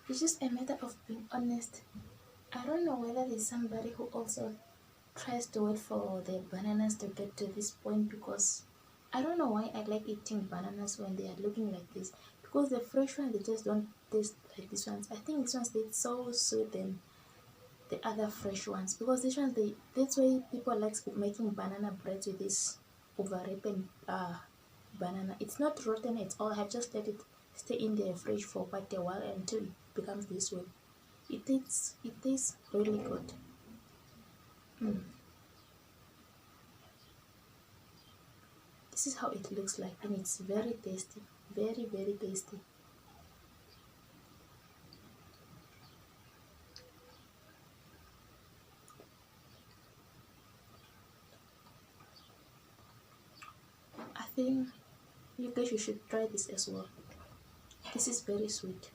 It's just a matter of being honest. I don't know whether there's somebody who also tries to wait for the bananas to get to this point, because I don't know why I like eating bananas when they are looking like this, because the fresh ones they just don't taste like these ones. I think these ones taste so sweet than the other fresh ones, because these ones that's why people like making banana bread with this overripened banana. It's not rotten at all. I have just let it stay in the fridge for quite a while until it becomes this way. It tastes really good. Mm. This is how it looks like, and it's very tasty, very very tasty. I think you guys you should try this as well. This is very sweet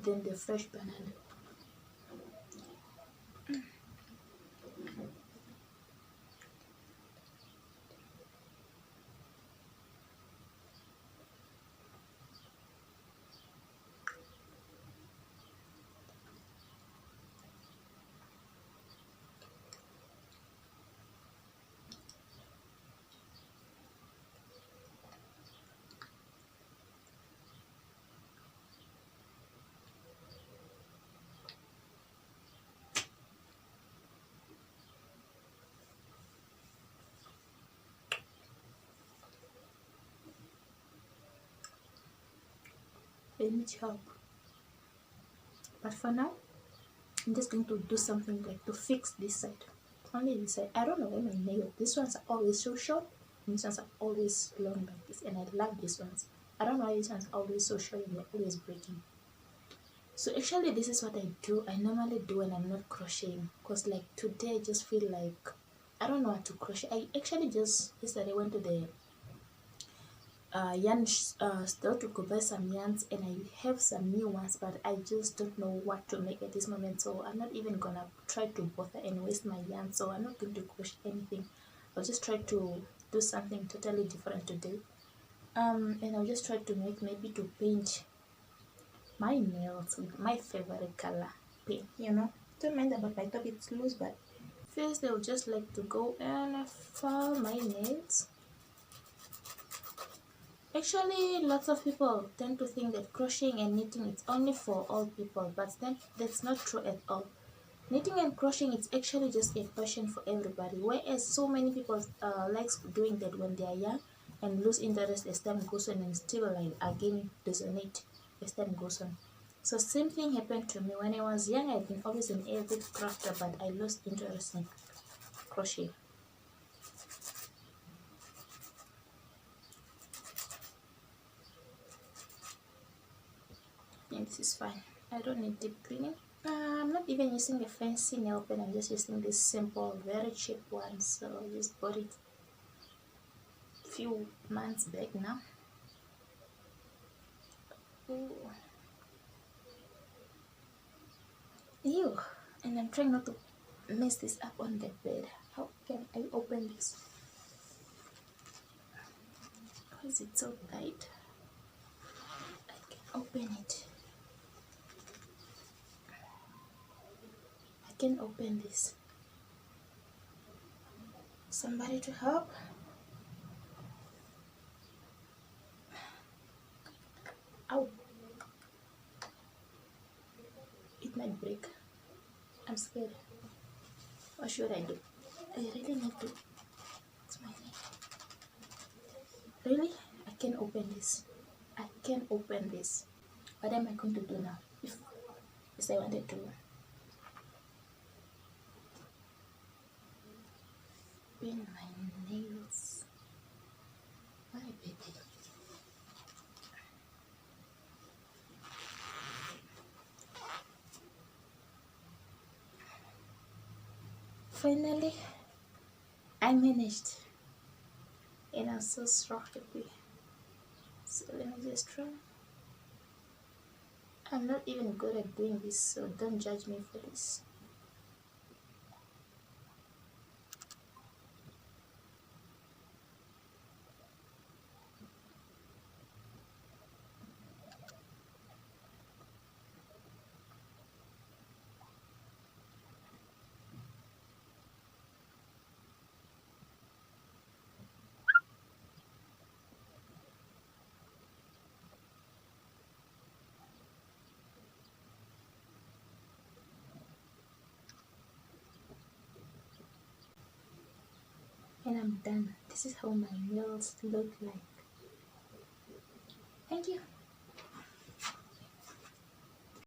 than the fresh banana. They need help, but for now I'm just going to do something like to fix this side. Only this side. I don't know why my nails. These ones are always so short. And these ones are always long like this, and I love these ones. I don't know why these ones are always so short and they're always breaking. So actually, this is what I do. I normally do when I'm not crocheting, cause like today I just feel like I don't know how to crochet. I actually just yesterday went to the yarn store to go buy some yarns, and I have some new ones, but I just don't know what to make at this moment, so I'm not even gonna try to bother and waste my yarn. So I'm not going to crochet anything. I'll just try to do something totally different today, and I'll just try to make, maybe to paint my nails with my favorite color pink, don't mind about my top, it's loose. But first I would just like to go and file my nails. Actually, lots of people tend to think that crocheting and knitting is only for old people, but that's not true at all. Knitting and crocheting is actually just a passion for everybody, whereas so many people likes doing that when they are young and lose interest as time goes on, and still like again resonate as time goes on. So same thing happened to me when I was young. I've been always an avid crafter, but I lost interest in crochet. And this is fine. I don't need deep cleaning. I'm not even using a fancy nail pen. I'm just using this simple, very cheap one. So I just bought it a few months back now. Ooh. Ew. And I'm trying not to mess this up on the bed. How can I open this? Why is it so tight? I can open it. I can open this. Somebody to help? Ow. It might break. I'm scared. What should I do? I really need to. It's my neck. Really? I can open this. I can open this. What am I going to do now? If I wanted to pin my nails. Why, baby? Finally, I managed, and I'm so happy. So let me just try. I'm not even good at doing this, so don't judge me for this. when I'm done, this is how my nails look like. Thank you.